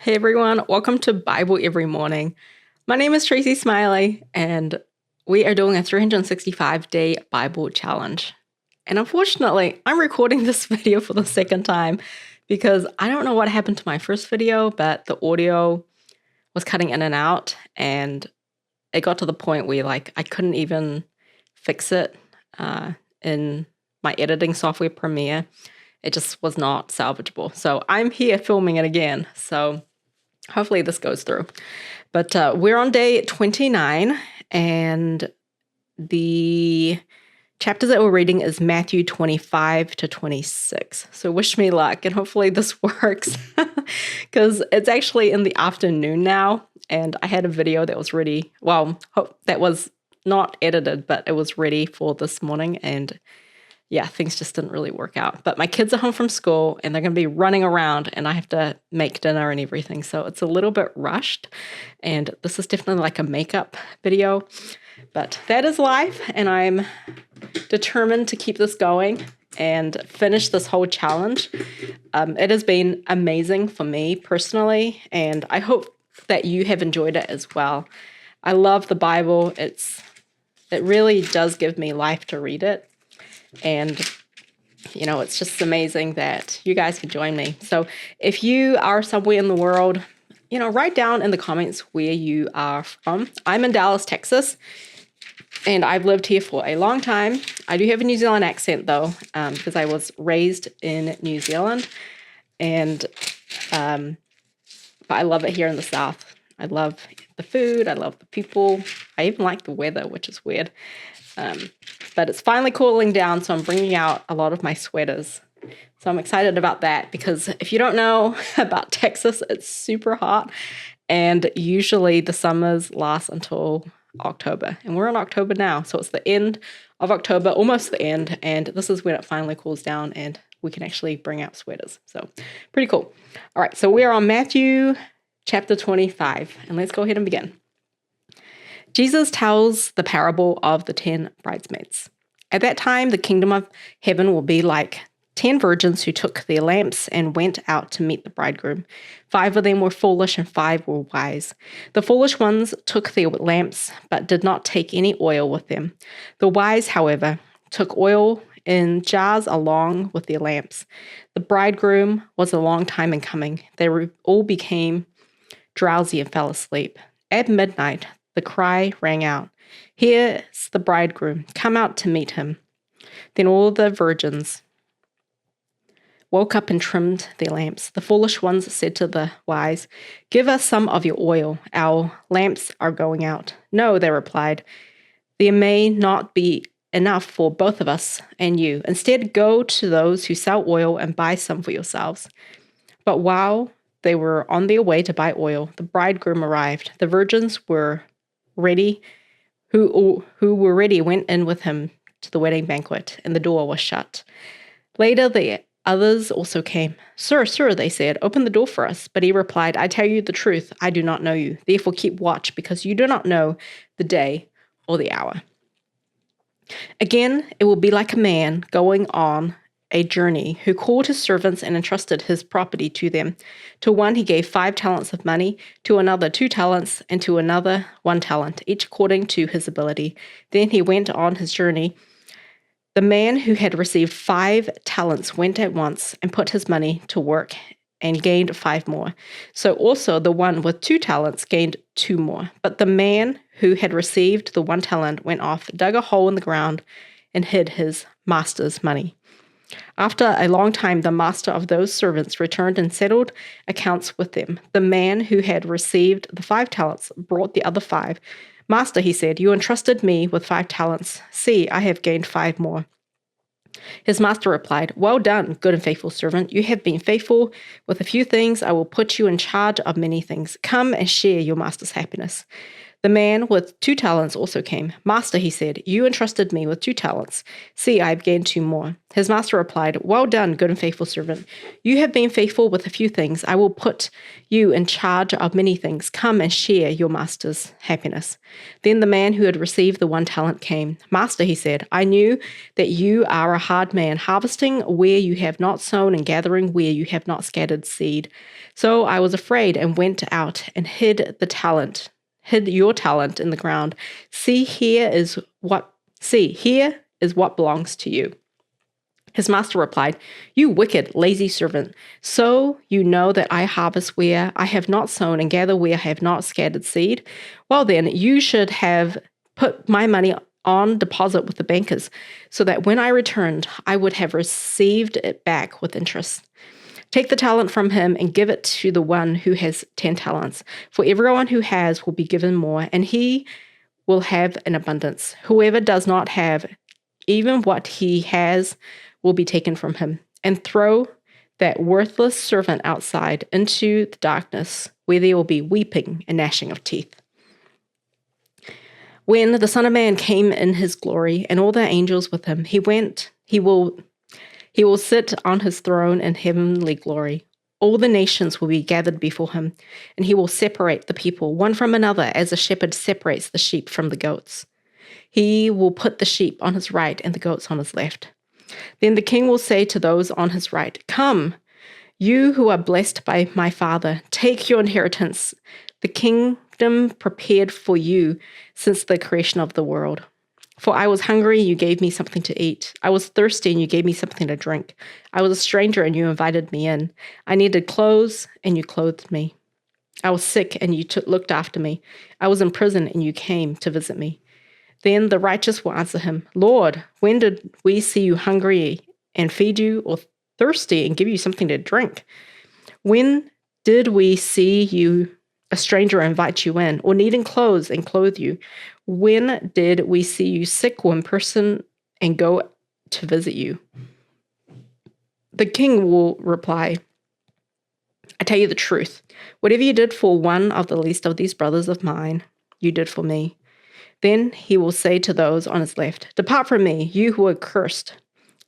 Hey everyone, welcome to Bible Every Morning. My name is Tracey Smiley, and we are doing a 365-day Bible challenge. And unfortunately, I'm recording this video for the second time because I don't know what happened to my first video, but the audio was cutting in and out, and it got to the point where I couldn't even fix it in my editing software Premiere. It just was not salvageable. So I'm here filming it again. So hopefully this goes through. But we're on day 29, and the chapters that we're reading is Matthew 25 to 26. So wish me luck, and hopefully this works because it's actually in the afternoon now, and I had a video that was ready. Well, that was not edited, but it was ready for this morning, and yeah, things just didn't really work out. But my kids are home from school and they're going to be running around, and I have to make dinner and everything. So it's a little bit rushed, and this is definitely like a makeup video. But that is life, and I'm determined to keep this going and finish this whole challenge. It has been amazing for me personally, and I hope that you have enjoyed it as well. I love the Bible. It really does give me life to read it. And, it's just amazing that you guys can join me. So if you are somewhere in the world, write down in the comments where you are from. I'm in Dallas, Texas, and I've lived here for a long time. I do have a New Zealand accent, though, because I was raised in New Zealand. And but I love it here in the South. I love the food. I love the people. I even like the weather, which is weird. But it's finally cooling down, so I'm bringing out a lot of my sweaters. So I'm excited about that because if you don't know about Texas, it's super hot, and usually the summers last until October. And we're in October now, so it's the end of October, almost the end, and this is when it finally cools down and we can actually bring out sweaters. So pretty cool. All right, so we are on Matthew chapter 25, and let's go ahead and begin. Jesus tells the parable of the 10 bridesmaids. At that time, the kingdom of heaven will be like 10 virgins who took their lamps and went out to meet the bridegroom. 5 of them were foolish and 5 were wise. The foolish ones took their lamps, but did not take any oil with them. The wise, however, took oil in jars along with their lamps. The bridegroom was a long time in coming. They all became drowsy and fell asleep. At midnight, the cry rang out, "Here's the bridegroom, come out to meet him." Then all the virgins woke up and trimmed their lamps. The foolish ones said to the wise, "Give us some of your oil. Our lamps are going out." "No," they replied, "there may not be enough for both of us and you. Instead, go to those who sell oil and buy some for yourselves." But while they were on their way to buy oil, the bridegroom arrived. The virgins were ready, who were ready went in with him to the wedding banquet, and the door was shut. Later the others also came. Sir, they said, "open the door for us." But he replied, "I tell you the truth, I do not know you. Therefore keep watch, because you do not know the day or the hour." Again, it will be like a man going on a journey who called his servants and entrusted his property to them. To one he gave 5 talents of money, to another 2 talents, and to another 1 talent, each according to his ability. Then he went on his journey. The man who had received 5 talents went at once and put his money to work and gained 5 more. So also the one with 2 talents gained 2 more. But the man who had received the 1 talent went off, dug a hole in the ground, and hid his master's money. After a long time, the master of those servants returned and settled accounts with them. The man who had received the 5 talents brought the other 5. "Master," he said, "you entrusted me with 5 talents. See, I have gained 5 more." His master replied, "Well done, good and faithful servant. You have been faithful with a few things. I will put you in charge of many things. Come and share your master's happiness." The man with 2 talents also came. Master, he said, you entrusted me with 2 talents. See, I have gained 2 more. His master replied, well done, good and faithful servant. You have been faithful with a few things. I will put you in charge of many things. Come and share your master's happiness. Then the man who had received the 1 talent came. Master, he said, I knew that you are a hard man, harvesting where you have not sown and gathering where you have not scattered seed. So I was afraid and went out and hid your talent in the ground. Here is what belongs to you. His master replied, you wicked, lazy servant. So you know that I harvest where I have not sown and gather where I have not scattered seed? Well then, you should have put my money on deposit with the bankers, so that when I returned, I would have received it back with interest. Take the talent from him and give it to the one who has 10 talents. For everyone who has will be given more, and he will have an abundance. Whoever does not have, even what he has will be taken from him. And throw that worthless servant outside into the darkness, where there will be weeping and gnashing of teeth. When the Son of Man came in his glory, and all the angels with him, he will sit on his throne in heavenly glory. All the nations will be gathered before him, and he will separate the people one from another as a shepherd separates the sheep from the goats. He will put the sheep on his right and the goats on his left. Then the king will say to those on his right, come, you who are blessed by my Father, take your inheritance, the kingdom prepared for you since the creation of the world. For I was hungry, and you gave me something to eat. I was thirsty, and you gave me something to drink. I was a stranger, and you invited me in. I needed clothes, and you clothed me. I was sick, and you looked after me. I was in prison, and you came to visit me. Then the righteous will answer him, Lord, when did we see you hungry and feed you, or thirsty and give you something to drink? When did we see you a stranger and invite you in, or needing clothes and clothe you? When did we see you sick or in person and go to visit you? The king will reply, I tell you the truth. Whatever you did for one of the least of these brothers of mine, you did for me. Then he will say to those on his left, depart from me, you who are cursed,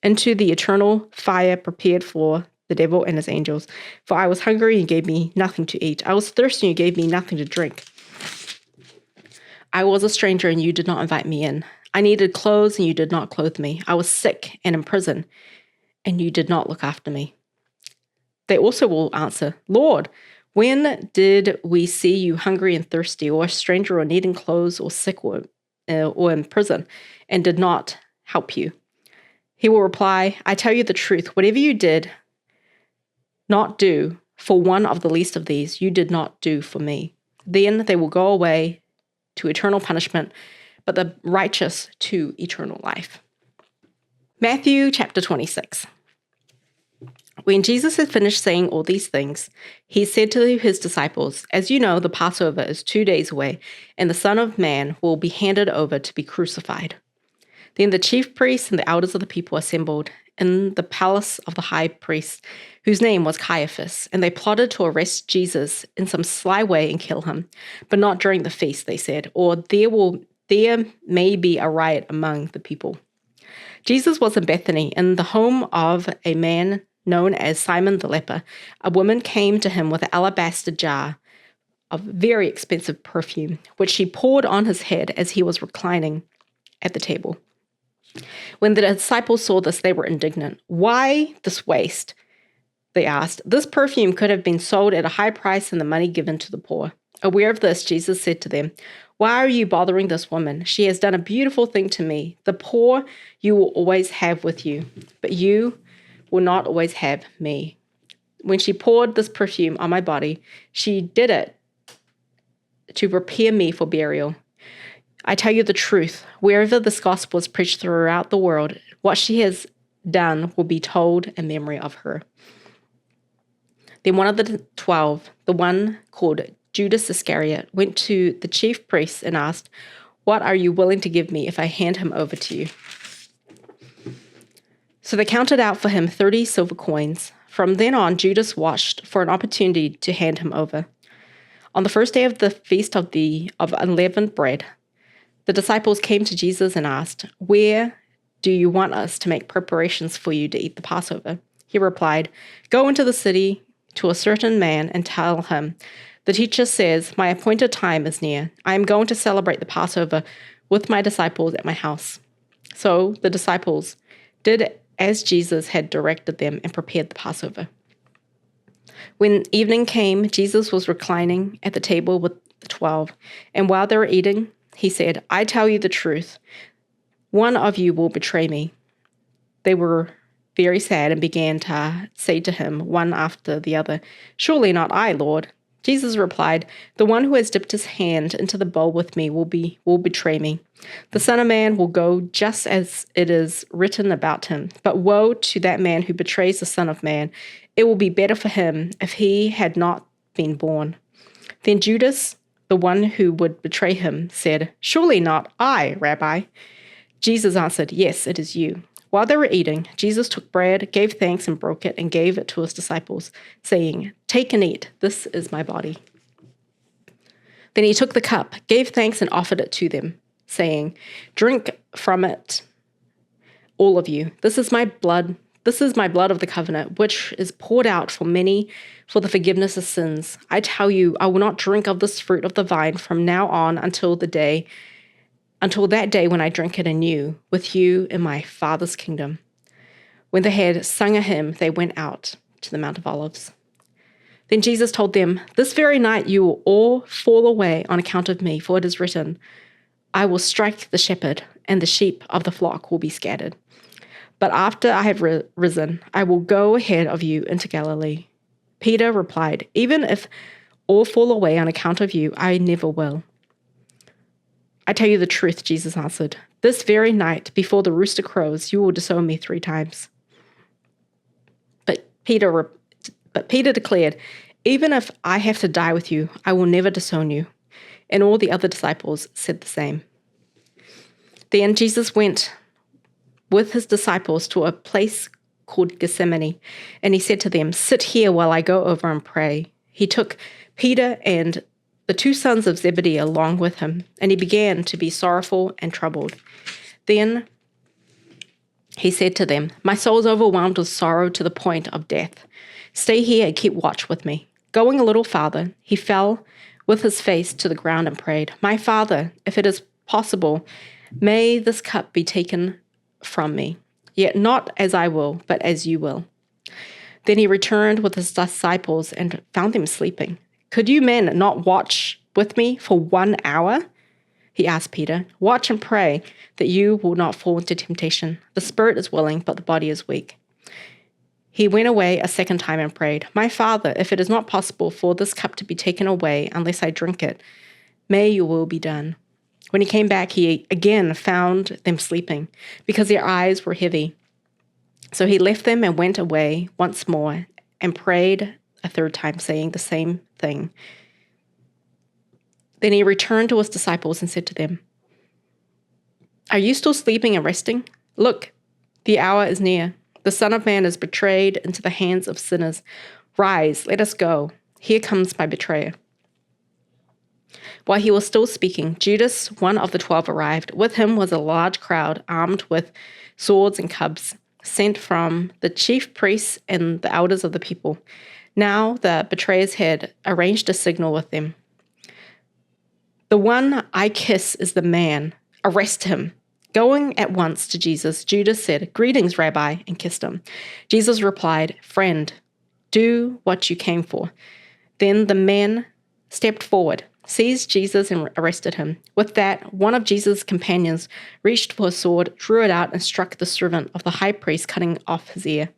into the eternal fire prepared for the devil and his angels. For I was hungry, and you gave me nothing to eat. I was thirsty, and you gave me nothing to drink. I was a stranger, and you did not invite me in. I needed clothes, and you did not clothe me. I was sick and in prison, and you did not look after me. They also will answer, Lord, when did we see you hungry and thirsty, or a stranger, or needing clothes, or sick, or in prison, and did not help you? He will reply, I tell you the truth, whatever you did not do for one of the least of these, you did not do for me. Then they will go away to eternal punishment, but the righteous to eternal life. Matthew chapter 26. When Jesus had finished saying all these things, he said to his disciples, as you know, the Passover is 2 days away, and the Son of Man will be handed over to be crucified. Then the chief priests and the elders of the people assembled in the palace of the high priest, whose name was Caiaphas, and they plotted to arrest Jesus in some sly way and kill him, but not during the feast, they said, or there may be a riot among the people. Jesus was in Bethany, in the home of a man known as Simon the leper. A woman came to him with an alabaster jar of very expensive perfume, which she poured on his head as he was reclining at the table. When the disciples saw this, they were indignant. Why this waste? They asked. This perfume could have been sold at a high price and the money given to the poor. Aware of this, Jesus said to them, why are you bothering this woman? She has done a beautiful thing to me. The poor you will always have with you, but you will not always have me. When she poured this perfume on my body, she did it to prepare me for burial. I tell you the truth, wherever this gospel is preached throughout the world, what she has done will be told in memory of her. Then one of the 12, the one called Judas Iscariot, went to the chief priests and asked, what are you willing to give me if I hand him over to you? So they counted out for him 30 silver coins. From then on, Judas watched for an opportunity to hand him over. On the first day of the feast of unleavened bread, the disciples came to Jesus and asked, "Where do you want us to make preparations for you to eat the Passover?" He replied, "Go into the city to a certain man and tell him, 'The teacher says, my appointed time is near. I am going to celebrate the Passover with my disciples at my house.'" So the disciples did as Jesus had directed them and prepared the Passover. When evening came, Jesus was reclining at the table with the 12, and while they were eating, he said, "I tell you the truth, one of you will betray me." They were very sad and began to say to him, one after the other, "Surely not I, Lord." Jesus replied, "The one who has dipped his hand into the bowl with me will betray me. The Son of Man will go just as it is written about him. But woe to that man who betrays the Son of Man. It will be better for him if he had not been born." Then Judas, the one who would betray him, said, "Surely not I, Rabbi." Jesus answered, "Yes, it is you." While they were eating, Jesus took bread, gave thanks, and broke it, and gave it to his disciples, saying, "Take and eat. This is my body." Then he took the cup, gave thanks, and offered it to them, saying, "Drink from it, all of you. This is my blood. This is my blood of the covenant, which is poured out for many for the forgiveness of sins. I tell you, I will not drink of this fruit of the vine from now on until that day when I drink it anew with you in my Father's kingdom." When they had sung a hymn, they went out to the Mount of Olives. Then Jesus told them, "This very night you will all fall away on account of me, for it is written, 'I will strike the shepherd, and the sheep of the flock will be scattered.' But after I have risen, I will go ahead of you into Galilee." Peter replied, "Even if all fall away on account of you, I never will." "I tell you the truth," Jesus answered. "This very night, before the rooster crows, you will disown me 3 times. But Peter declared, "Even if I have to die with you, I will never disown you." And all the other disciples said the same. Then Jesus went with his disciples to a place called Gethsemane, and he said to them, "Sit here while I go over and pray." He took Peter and the 2 sons of Zebedee along with him, and he began to be sorrowful and troubled. Then he said to them, "My soul is overwhelmed with sorrow to the point of death. Stay here and keep watch with me." Going a little farther, he fell with his face to the ground and prayed, "My Father, if it is possible, may this cup be taken from me. Yet not as I will, but as you will." Then he returned with his disciples and found them sleeping. "Could you men not watch with me for 1 hour?" He asked Peter. "Watch and pray that you will not fall into temptation. The spirit is willing, but the body is weak." He went away a second time and prayed, "My Father, if it is not possible for this cup to be taken away unless I drink it, may your will be done." When he came back, he again found them sleeping, because their eyes were heavy. So he left them and went away once more and prayed a third time, saying the same thing. Then he returned to his disciples and said to them, "Are you still sleeping and resting? Look, the hour is near. The Son of Man is betrayed into the hands of sinners. Rise, let us go. Here comes my betrayer." While he was still speaking, Judas, one of the 12, arrived. With him was a large crowd armed with swords and clubs, sent from the chief priests and the elders of the people. Now the betrayers had arranged a signal with them. "The one I kiss is the man. Arrest him." Going at once to Jesus, Judas said, "Greetings, Rabbi," and kissed him. Jesus replied, "Friend, do what you came for." Then the men stepped forward, seized Jesus, and arrested him. With that, one of Jesus' companions reached for a sword, drew it out, and struck the servant of the high priest, cutting off his ear.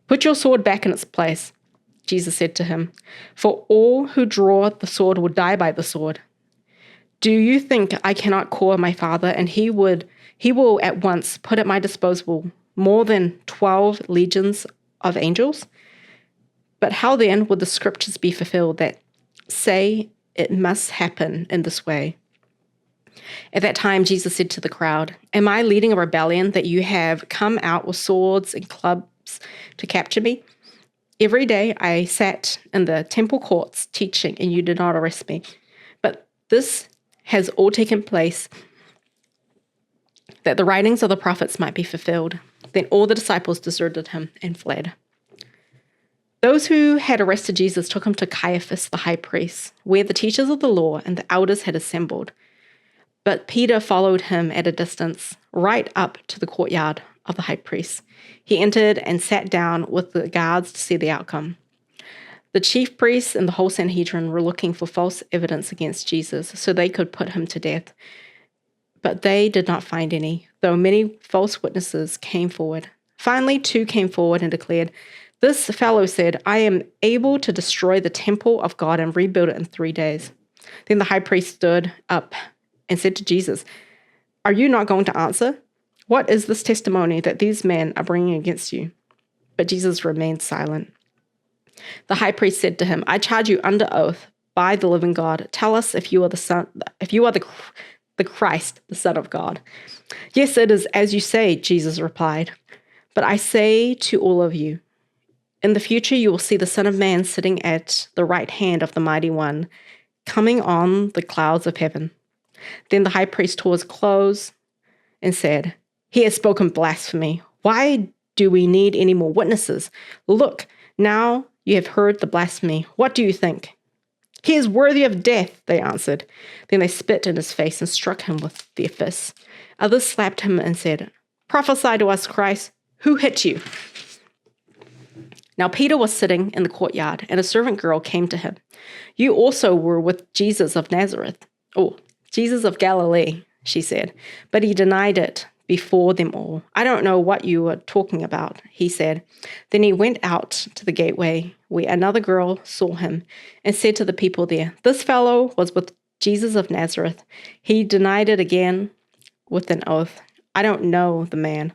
"Put your sword back in its place," Jesus said to him, "for all who draw the sword will die by the sword. Do you think I cannot call my Father, and he will at once put at my disposal more than 12 legions of angels? But how then would the scriptures be fulfilled that say it must happen in this way?" At that time, Jesus said to the crowd, "Am I leading a rebellion that you have come out with swords and clubs to capture me? Every day I sat in the temple courts teaching, and you did not arrest me. But this has all taken place that the writings of the prophets might be fulfilled. Then all the disciples deserted him and fled. Those who had arrested Jesus took him to Caiaphas, the high priest, where the teachers of the law and the elders had assembled. But Peter followed him at a distance, right up to the courtyard of the high priest. He entered and sat down with the guards to see the outcome. The chief priests and the whole Sanhedrin were looking for false evidence against Jesus so they could put him to death. But they did not find any, though many false witnesses came forward. Finally, 2 came forward and declared, "This fellow said, I am able to destroy the temple of God and rebuild it in 3 days." Then the high priest stood up and said to Jesus, "Are you not going to answer? What is this testimony that these men are bringing against you?" But Jesus remained silent. The high priest said to him, "I charge you under oath by the living God. Tell us if you are the Christ, the Son of God." "Yes, it is as you say," Jesus replied. "But I say to all of you, in the future you will see the Son of Man sitting at the right hand of the Mighty One, coming on the clouds of heaven." Then the high priest tore his clothes and said, "He has spoken blasphemy. Why do we need any more witnesses? Look, now you have heard the blasphemy. What do you think?" "He is worthy of death," they answered. Then they spit in his face and struck him with their fists. Others slapped him and said, "Prophesy to us, Christ. Who hit you?" Now Peter was sitting in the courtyard, and a servant girl came to him. "You also were with Jesus of Nazareth." "Oh, Jesus of Galilee," she said. But he denied it before them all. "I don't know what you are talking about," he said. Then he went out to the gateway where another girl saw him and said to the people there, "This fellow was with Jesus of Nazareth." He denied it again with an oath. "I don't know the man."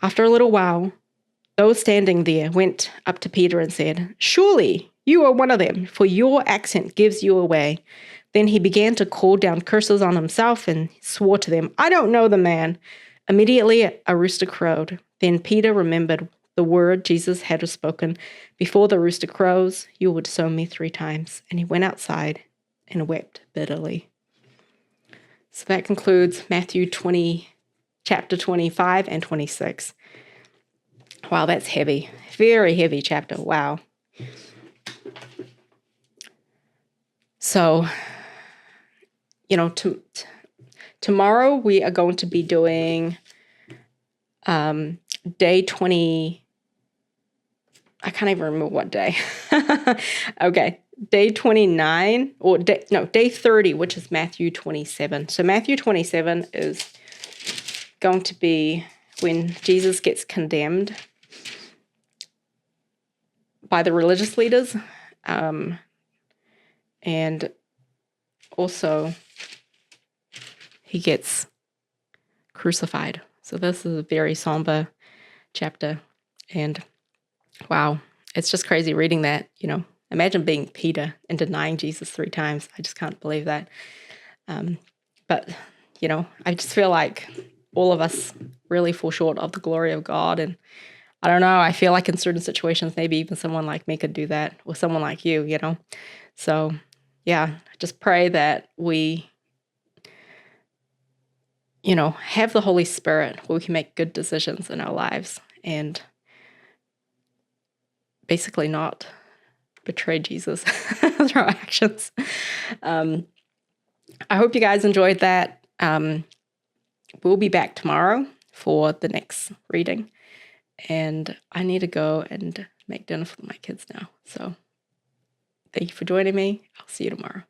After a little while, those standing there went up to Peter and said, "Surely you are one of them, for your accent gives you away." Then he began to call down curses on himself and swore to them, "I don't know the man." Immediately a rooster crowed. Then Peter remembered the word Jesus had spoken, "Before the rooster crows, you will disown me 3 times." And he went outside and wept bitterly. So that concludes Matthew 20, chapter 25 and 26. Wow, that's heavy. Very heavy chapter. Wow. So, tomorrow we are going to be doing day 20. I can't even remember what day. Okay, day 29 or day 30, which is Matthew 27. So Matthew 27 is going to be when Jesus gets condemned by the religious leaders, and also he gets crucified. So this is a very somber chapter, and wow, it's just crazy reading that. Imagine being Peter and denying Jesus 3 times. I just can't believe that. But I just feel like all of us really fall short of the glory of God, and I don't know, I feel like in certain situations, maybe even someone like me could do that, or someone like you, So, yeah, just pray that we, have the Holy Spirit where we can make good decisions in our lives and basically not betray Jesus through our actions. I hope you guys enjoyed that. We'll be back tomorrow for the next reading. And I need to go and make dinner for my kids now. So thank you for joining me. I'll see you tomorrow.